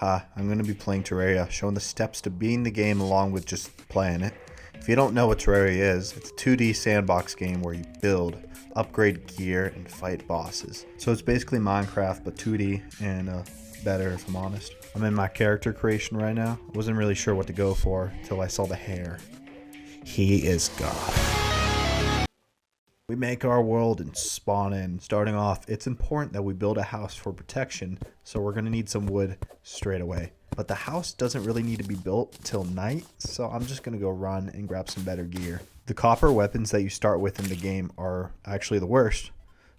Hi, I'm going to be playing Terraria, showing the steps to beating the game along with just playing it. If you don't know what Terraria is, it's a 2D sandbox game where you build, upgrade gear, and fight bosses. So it's basically Minecraft, but 2D and better if I'm honest. I'm in my character creation right now. I wasn't really sure what to go for until I saw the hair. He is God. We make our world and spawn in. Starting off, it's important that we build a house for protection, so we're going to need some wood straight away. But the house doesn't really need to be built till night, so I'm just going to go run and grab some better gear. The copper weapons that you start with in the game are actually the worst,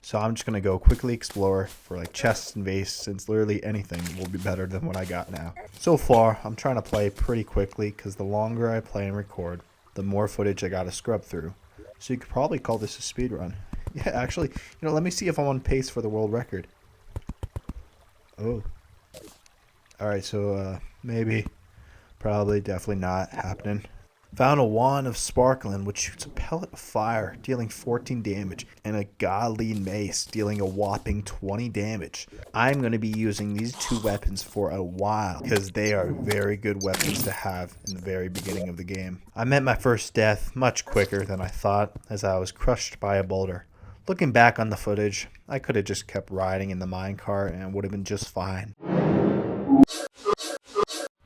so I'm just going to go quickly explore for like chests and vases, since literally anything will be better than what I got now. So far, I'm trying to play pretty quickly because the longer I play and record, the more footage I got to scrub through. So you could probably call this a speed run. Yeah, actually, let me see if I'm on pace for the world record. Oh. Alright, so maybe, probably, definitely not happening. Found a wand of sparkling, which shoots a pellet of fire, dealing 14 damage, and a godly mace, dealing a whopping 20 damage. I'm going to be using these two weapons for a while, because they are very good weapons to have in the very beginning of the game. I met my first death much quicker than I thought, as I was crushed by a boulder. Looking back on the footage, I could have just kept riding in the minecart and would have been just fine.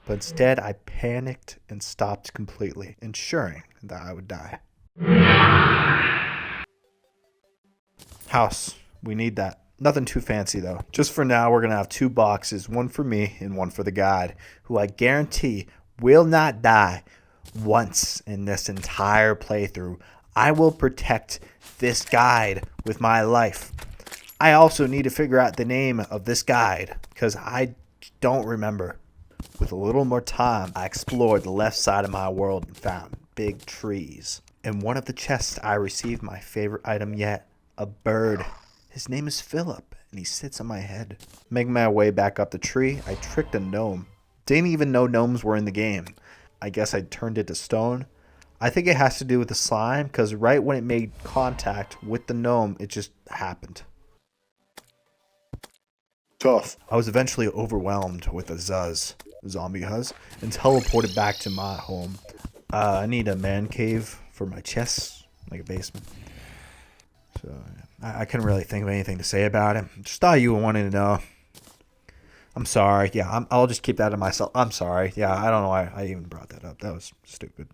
But instead, I panicked and stopped completely, ensuring that I would die. House. We need that. Nothing too fancy, though. Just for now, we're going to have two boxes, one for me and one for the guide, who I guarantee will not die once in this entire playthrough. I will protect this guide with my life. I also need to figure out the name of this guide, because I don't remember. With a little more time, I explored the left side of my world and found big trees. In one of the chests, I received my favorite item yet, a bird. His name is Philip, and he sits on my head. Making my way back up the tree, I tricked a gnome. Didn't even know gnomes were in the game. I guess I turned it to stone. I think it has to do with the slime, because right when it made contact with the gnome, it just happened. Tough. I was eventually overwhelmed with a zombie huzz, and teleported back to my home. I need a man cave for my chest, like a basement. So I couldn't really think of anything to say about it. Just thought you wanted to know. I'm sorry. Yeah, I'll just keep that to myself. I'm sorry. Yeah, I don't know why I even brought that up. That was stupid.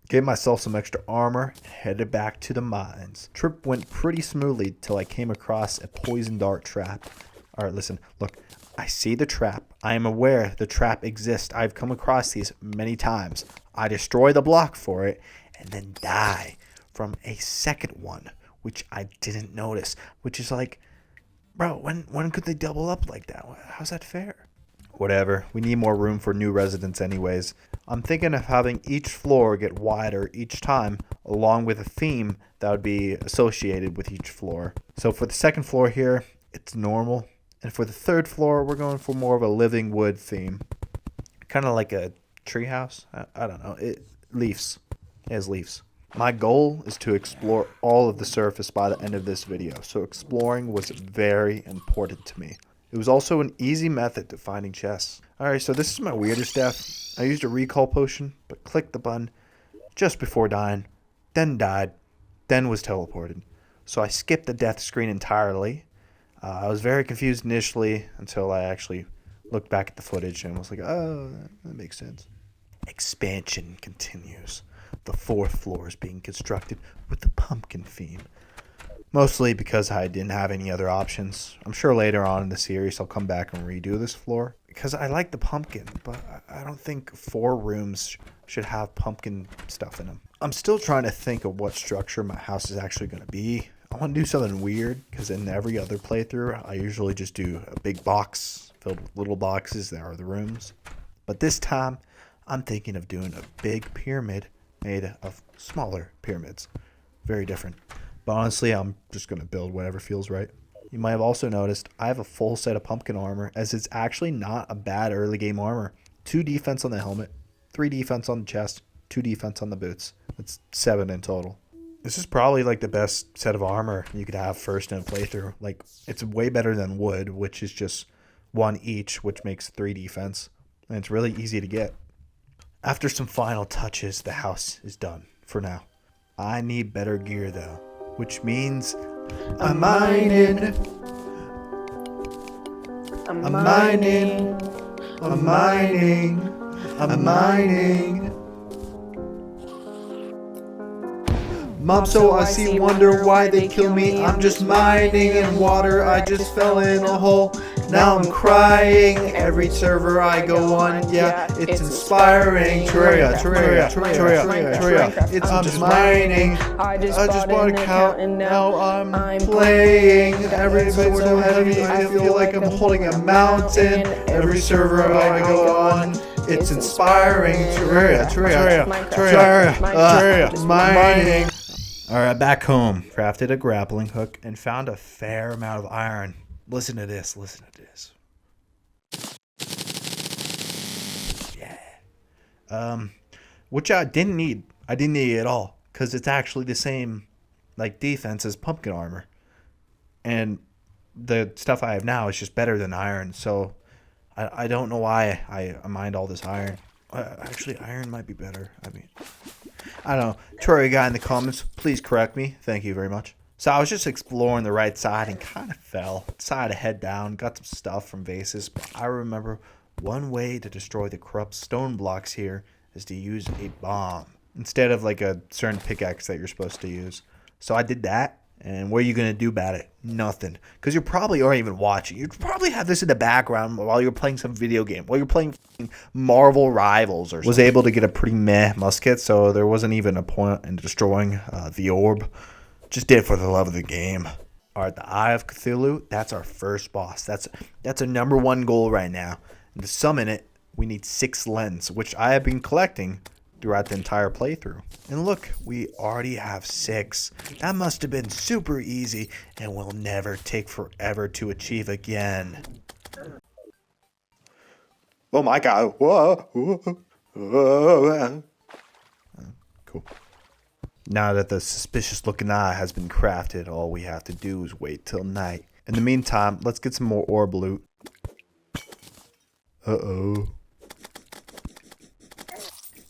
Gave myself some extra armor and headed back to the mines. Trip went pretty smoothly till I came across a poison dart trap. Alright, listen, look, I see the trap. I am aware the trap exists. I've come across these many times. I destroy the block for it and then die from a second one, which I didn't notice. Which is like, bro, when could they double up like that? How's that fair? Whatever, we need more room for new residents anyways. I'm thinking of having each floor get wider each time, along with a theme that would be associated with each floor. So for the second floor here, it's normal. And for the third floor, we're going for more of a living wood theme. Kind of like a treehouse. I don't know. It has leaves. My goal is to explore all of the surface by the end of this video. So exploring was very important to me. It was also an easy method to finding chests. Alright, so this is my weirdest death. I used a recall potion, but clicked the button just before dying. Then died. Then was teleported. So I skipped the death screen entirely. I was very confused initially until I actually looked back at the footage and was like, oh, that makes sense. Expansion continues. The fourth floor is being constructed with the pumpkin theme. Mostly because I didn't have any other options. I'm sure later on in the series I'll come back and redo this floor. Because I like the pumpkin, but I don't think 4 rooms should have pumpkin stuff in them. I'm still trying to think of what structure my house is actually going to be. I want to do something weird, because in every other playthrough, I usually just do a big box filled with little boxes that are the rooms. But this time, I'm thinking of doing a big pyramid made of smaller pyramids. Very different. But honestly, I'm just going to build whatever feels right. You might have also noticed I have a full set of pumpkin armor, as it's actually not a bad early game armor. 2 defense on the helmet, 3 defense on the chest, 2 defense on the boots. That's 7 in total. This is probably like the best set of armor you could have first in a playthrough. Like, it's way better than wood, which is just 1 each, which makes 3 defense, and it's really easy to get. After some final touches, the house is done for now. I need better gear though, which means I'm mining. I'm mining. I'm mining. I'm mining. Mom, so I see, wonder why they kill me. I'm just mining in water, I just fell in a hole. Now I'm crying every server I go on. Yeah, it's inspiring. Terraria. I'm just mining. I just bought a count and now I'm playing. Everything's so heavy, I feel like I'm holding a mountain. Every server I go on, it's inspiring. Terraria. Mining. Alright, back home. Crafted a grappling hook and found a fair amount of iron. Listen to this. Yeah. Which I didn't need. I didn't need it at all. Because it's actually the same, like, defense as pumpkin armor. And the stuff I have now is just better than iron. So, I don't know why I mined all this iron. Actually, iron might be better. I don't know. Terraria guy in the comments, please correct me. Thank you very much. So I was just exploring the right side and kind of fell. Decided to head down, got some stuff from vases. But I remember one way to destroy the corrupt stone blocks here is to use a bomb instead of like a certain pickaxe that you're supposed to use. So I did that. And what are you going to do about it? Nothing. Because you probably aren't even watching. You probably have this in the background while you're playing some video game. While you're playing Marvel Rivals or something. Was able to get a pretty meh musket, so there wasn't even a point in destroying the orb. Just did it for the love of the game. Alright, the Eye of Cthulhu, that's our first boss. That's a number 1 goal right now. And to summon it, we need 6 lens, which I have been collecting throughout the entire playthrough. And look, we already have 6. That must have been super easy and will never take forever to achieve again. Oh my god. Whoa. Cool. Now that the suspicious looking eye has been crafted, all we have to do is wait till night. In the meantime, let's get some more orb loot. Uh-oh.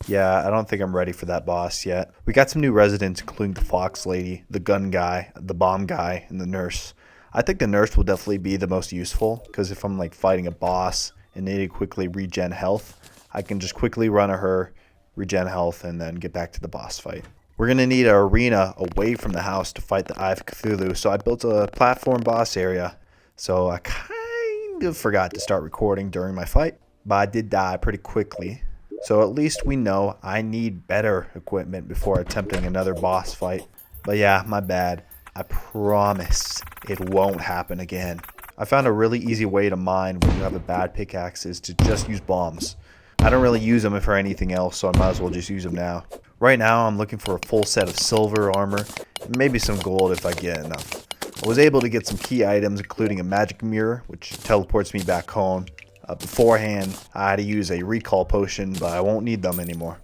Yeah, I don't think I'm ready for that boss yet. We got some new residents, including the fox lady, the gun guy, the bomb guy, and the nurse. I think the nurse will definitely be the most useful, because if I'm like fighting a boss and need to quickly regen health, I can just quickly run to her, regen health, and then get back to the boss fight. We're going to need an arena away from the house to fight the Eye of Cthulhu, so I built a platform boss area. So I kind of forgot to start recording during my fight, but I did die pretty quickly. So at least we know I need better equipment before attempting another boss fight. But yeah, my bad. I promise it won't happen again. I found a really easy way to mine when you have a bad pickaxe is to just use bombs. I don't really use them for anything else, so I might as well just use them now. Right now, I'm looking for a full set of silver armor, and maybe some gold if I get enough. I was able to get some key items, including a magic mirror, which teleports me back home. Beforehand, I had to use a recall potion, but I won't need them anymore.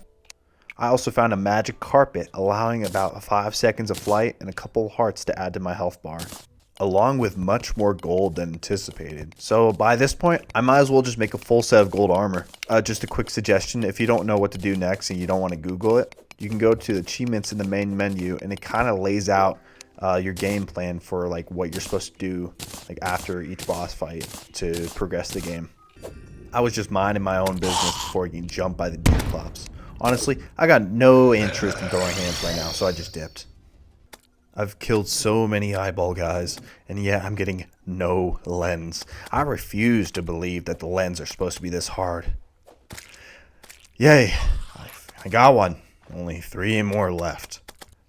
I also found a magic carpet, allowing about 5 seconds of flight and a couple hearts to add to my health bar, along with much more gold than anticipated. So by this point, I might as well just make a full set of gold armor. Just a quick suggestion, if you don't know what to do next and you don't want to Google it, you can go to the achievements in the main menu, and it kind of lays out your game plan for like what you're supposed to do like after each boss fight to progress the game. I was just minding my own business before getting jumped by the Dewclops. Honestly, I got no interest in throwing hands right now, so I just dipped. I've killed so many eyeball guys, and yet I'm getting no lens. I refuse to believe that the lens are supposed to be this hard. Yay, I got one. Only 3 more left.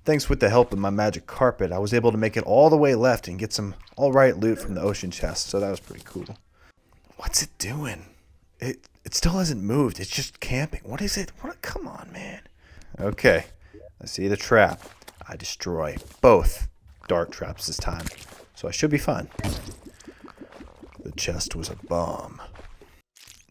Thanks with the help of my magic carpet, I was able to make it all the way left and get some alright loot from the ocean chest, so that was pretty cool. What's it doing? It still hasn't moved. It's just camping. What is it? Come on, man. Okay. I see the trap. I destroy both dart traps this time. So I should be fine. The chest was a bomb.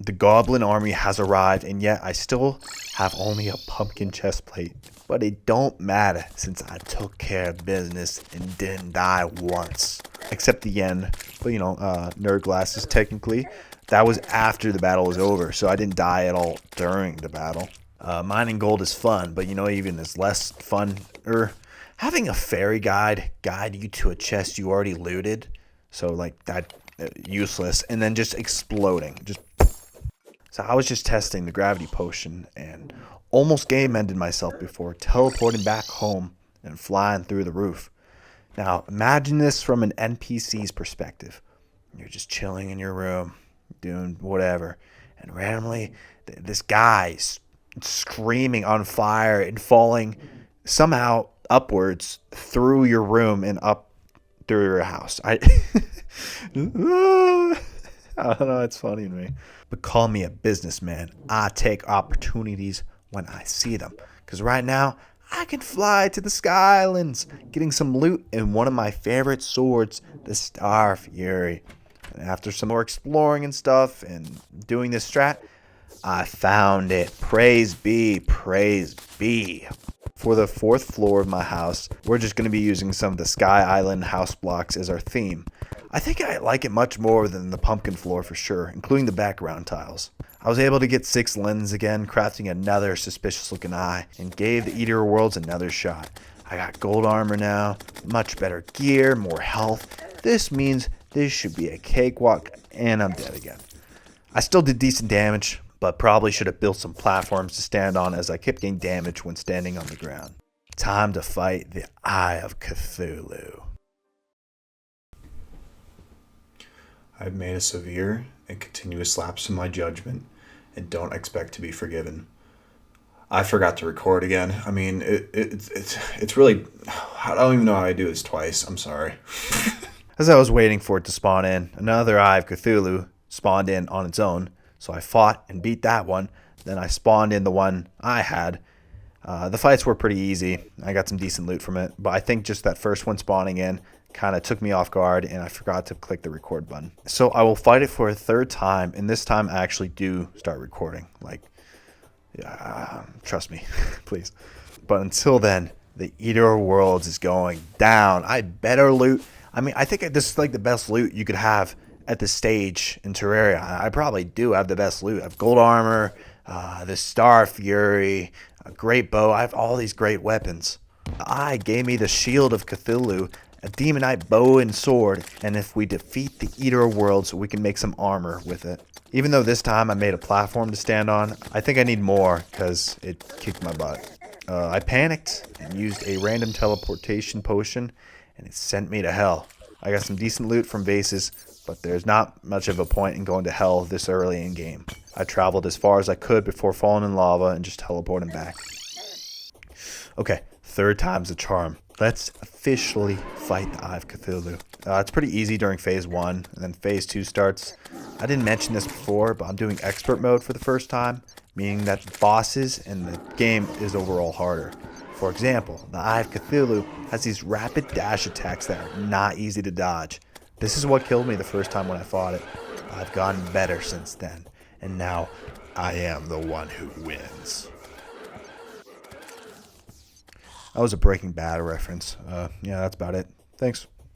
The goblin army has arrived, and yet I still have only a pumpkin chest plate. But it don't matter since I took care of business and didn't die once. Except the end. But you know, nerd glasses technically. that was after the battle was over, so I didn't die at all during the battle. Mining gold is fun, but even is less fun, having a fairy guide you to a chest you already looted. So like that, useless, and then just exploding. So I was just testing the gravity potion and almost game ended myself before teleporting back home and flying through the roof. Now imagine this from an NPC's perspective. You're just chilling in your room, doing whatever, and randomly this guy's screaming on fire and falling somehow upwards through your room and up through your house. I don't know, it's funny to me. But call me a businessman. I take opportunities when I see them. Because right now, I can fly to the Sky Islands, getting some loot and one of my favorite swords, the Star Fury. And after some more exploring and stuff and doing this strat, I found it. Praise be, praise be. For the 4th floor of my house, we're just going to be using some of the Sky Island house blocks as our theme. I think I like it much more than the pumpkin floor for sure, including the background tiles. I was able to get 6 lens again, crafting another suspicious looking eye, and gave the Eater of Worlds another shot. I got gold armor now, much better gear, more health. This means this should be a cakewalk, and I'm dead again. I still did decent damage, but probably should have built some platforms to stand on as I kept getting damage when standing on the ground. Time to fight the Eye of Cthulhu. I've made a severe and continuous lapse in my judgment and don't expect to be forgiven. I forgot to record again. I mean, it's really... I don't even know how I do this twice. I'm sorry. As I was waiting for it to spawn in, another Eye of Cthulhu spawned in on its own. So I fought and beat that one. Then I spawned in the one I had. The fights were pretty easy. I got some decent loot from it. But I think just that first one spawning in kind of took me off guard and I forgot to click the record button. So I will fight it for a 3rd time. And this time I actually do start recording. Trust me, please. But until then, the Eater of Worlds is going down. I better loot. I mean, I think this is like the best loot you could have at the stage in Terraria. I probably do have the best loot. I have gold armor, the Star Fury, a great bow. I have all these great weapons. I gave me the Shield of Cthulhu, a Demonite bow and sword, and if we defeat the Eater of Worlds, we can make some armor with it. Even though this time I made a platform to stand on, I think I need more because it kicked my butt. I panicked and used a random teleportation potion, and it sent me to hell. I got some decent loot from bases, but there's not much of a point in going to hell this early in game. I traveled as far as I could before falling in lava and just teleporting back. Okay, 3rd time's the charm. Let's officially fight the Eye of Cthulhu. It's pretty easy during phase 1, and then phase 2 starts. I didn't mention this before, but I'm doing expert mode for the first time, meaning that the bosses and the game is overall harder. For example, the Eye of Cthulhu has these rapid dash attacks that are not easy to dodge. This is what killed me the first time when I fought it. I've gotten better since then, and now I am the one who wins. That was a Breaking Bad reference. Yeah, that's about it. Thanks.